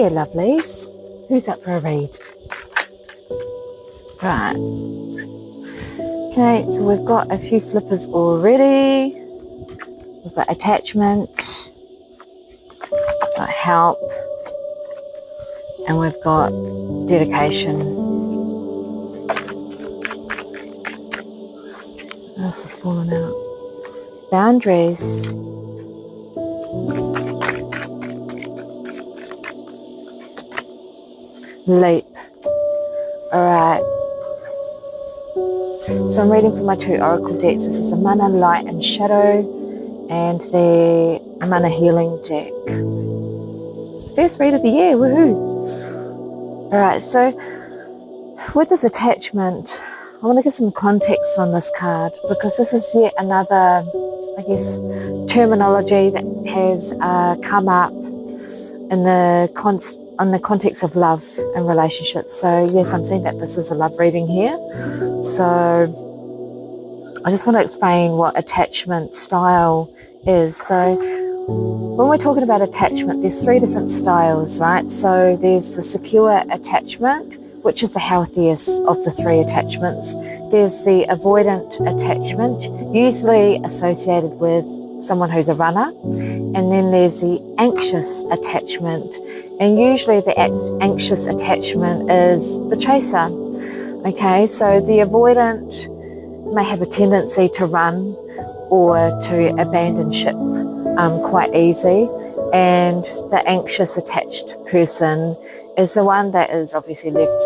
there, lovelies. Who's up for a read? Right. Okay, so we've got a few flippers already. We've got attachment, we've got help, and we've got dedication. What else has fallen out? Boundaries. Leap. Alright. So I'm reading from my two oracle decks. This is the Mana Light and Shadow and the Mana Healing deck. First read of the year, woohoo! Alright, so with this attachment, I want to give some context on this card because this is yet another, I guess, terminology that has come up in the context of love and relationships. So yes, I'm saying that this is a love reading here. So I just want to explain what attachment style is. So when we're talking about attachment, there's three different styles, right? So there's the secure attachment, which is the healthiest of the three attachments. There's the avoidant attachment, usually associated with someone who's a runner. And then there's the anxious attachment. And usually the anxious attachment is the chaser. Okay, so the avoidant may have a tendency to run or to abandon ship quite easy. And the anxious attached person is the one that is obviously left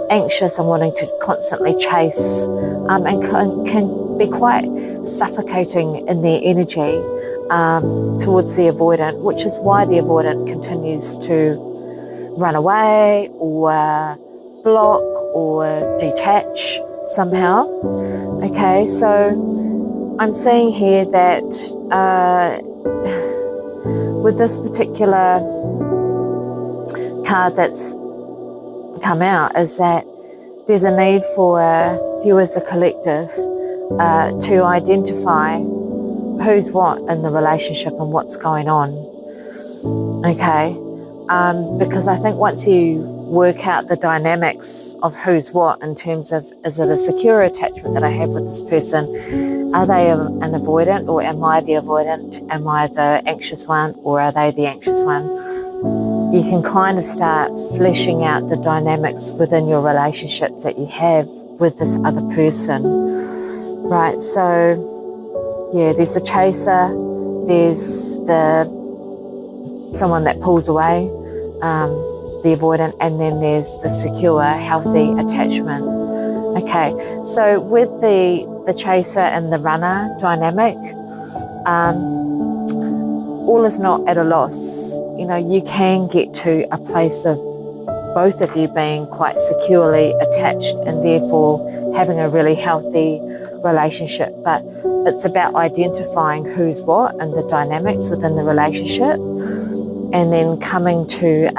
anxious and wanting to constantly chase and can be quite suffocating in their energy towards the avoidant, which is why the avoidant continues to run away or block or detach somehow. Okay, so I'm seeing here that with this particular card that's come out is that there's a need for you as a collective to identify who's what in the relationship and what's going on. Okay, because I think once you work out the dynamics of who's what in terms of, is it a secure attachment that I have with this person? Are they an avoidant, or am I the avoidant? Am I the anxious one, or are they the anxious one? You can kind of start fleshing out the dynamics within your relationship that you have with this other person, right? So yeah, there's a chaser, there's someone that pulls away, the avoidant, and then there's the secure, healthy attachment. Okay, so with the chaser and the runner dynamic, all is not at a loss. You know, you can get to a place of both of you being quite securely attached and therefore having a really healthy relationship. But it's about identifying who's what and the dynamics within the relationship, and then coming to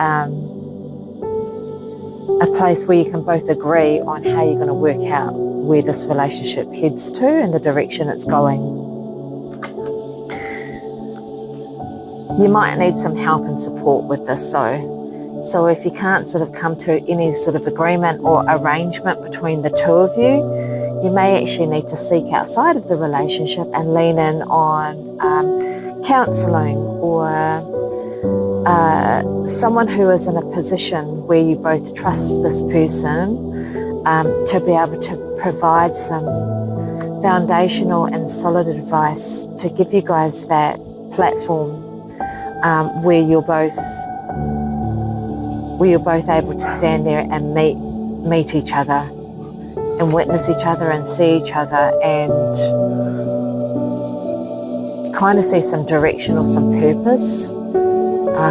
a place where you can both agree on how you're going to work out where this relationship heads to and the direction it's going. You might need some help and support with this though. So if you can't sort of come to any sort of agreement or arrangement between the two of you, you may actually need to seek outside of the relationship and lean in on counselling or someone who is in a position where you both trust this person to be able to provide some foundational and solid advice to give you guys that platform where you're both able to stand there and meet each other and witness each other and see each other and kind of see some direction or some purpose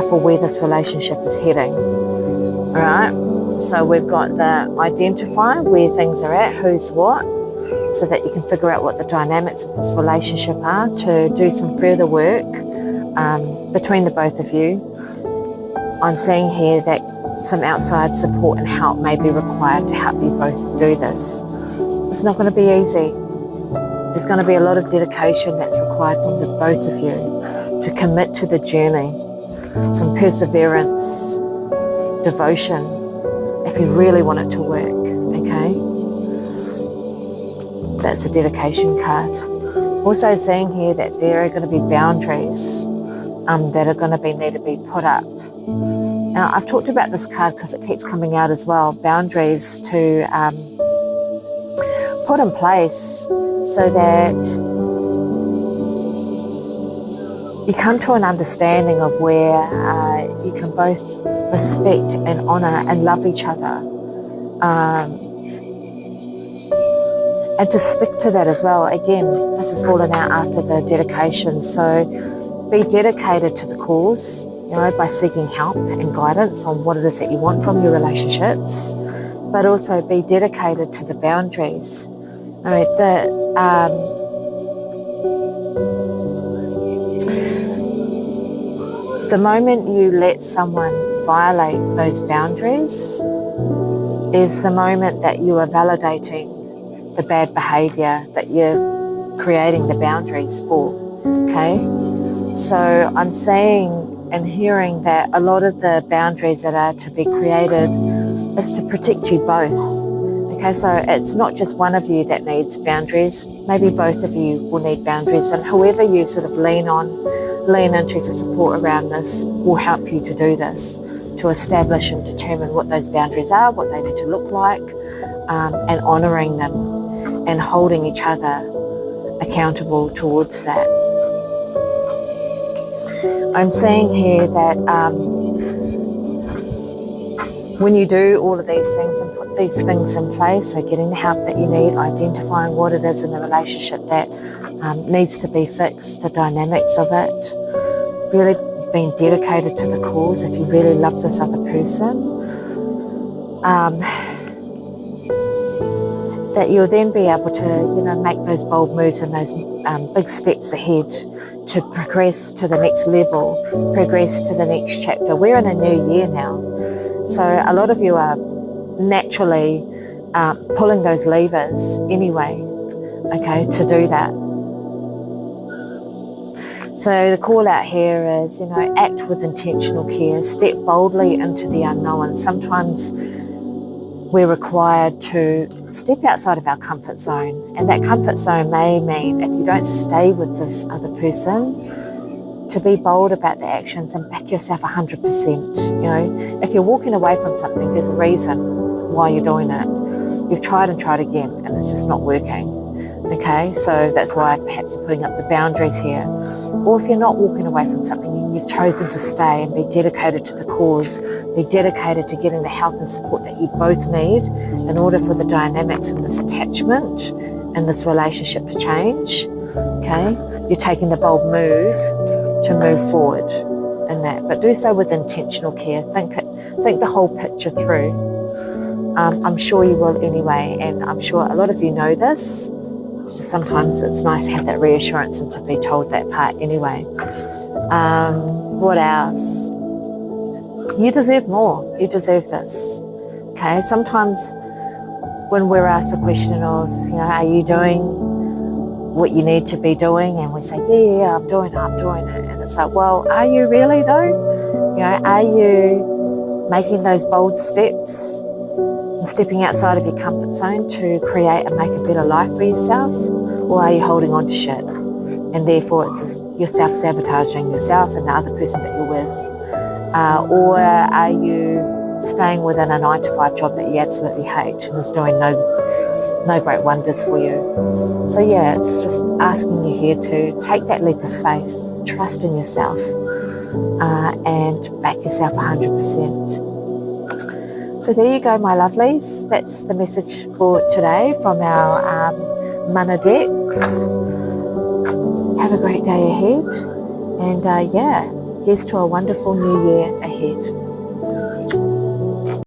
for where this relationship is heading. All right, so we've got the identify where things are at, who's what, so that you can figure out what the dynamics of this relationship are to do some further work between the both of you. I'm seeing here that some outside support and help may be required to help you both do this. It's not going to be easy. There's going to be a lot of dedication that's required from the both of you to commit to the journey, some perseverance, devotion if you really want it to work, okay? That's a dedication card. Also seeing here that there are going to be boundaries that are going to need to be put up. Now, I've talked about this card because it keeps coming out as well. Boundaries to put in place so that you come to an understanding of where you can both respect and honour and love each other. And to stick to that as well. Again, this has fallen out after the dedication. So be dedicated to the cause, by seeking help and guidance on what it is that you want from your relationships, but also be dedicated to the boundaries. The moment you let someone violate those boundaries is the moment that you are validating the bad behaviour that you're creating the boundaries for, okay? So I'm saying and hearing that a lot of the boundaries that are to be created is to protect you both, okay? So it's not just one of you that needs boundaries, maybe both of you will need boundaries, and whoever you sort of lean into for support around this will help you to do this, to establish and determine what those boundaries are, what they need to look like, and honouring them and holding each other accountable towards that. I'm saying here that when you do all of these things and put these things in place, so getting the help that you need, identifying what it is in the relationship that needs to be fixed, the dynamics of it, really being dedicated to the cause if you really love this other person, that you'll then be able to, make those bold moves and those big steps ahead to progress to the next level, progress to the next chapter. We're in a new year now, so a lot of you are naturally pulling those levers anyway, okay, to do that. So the call out here is, act with intentional care, step boldly into the unknown. Sometimes we're required to step outside of our comfort zone, and that comfort zone may mean, if you don't stay with this other person, to be bold about the actions and back yourself 100%. If you're walking away from something, there's a reason why you're doing it. You've tried and tried again and it's just not working, okay? So that's why perhaps you're putting up the boundaries here. Or if you're not walking away from something and you've chosen to stay and be dedicated to the cause, be dedicated to getting the help and support that you both need in order for the dynamics in this attachment and this relationship to change, okay? You're taking the bold move to move forward in that, but do so with intentional care. Think the whole picture through. I'm sure you will anyway, and I'm sure a lot of you know this. Sometimes it's nice to have that reassurance and to be told that part anyway. What else? You deserve more. You deserve this. Okay, sometimes when we're asked the question of, are you doing what you need to be doing? And we say, yeah, I'm doing it. And it's like, well, are you really though? Are you making those bold steps and stepping outside of your comfort zone to create and make a better life for yourself? Or are you holding on to shit? And therefore it's you're self-sabotaging yourself and the other person that you're with. Or are you staying within a 9-to-5 job that you absolutely hate and is doing no great wonders for you? So yeah, it's just asking you here to take that leap of faith, trust in yourself, and back yourself 100%. So there you go, my lovelies. That's the message for today from our Mana decks. Have a great day ahead, and here's to a wonderful new year ahead.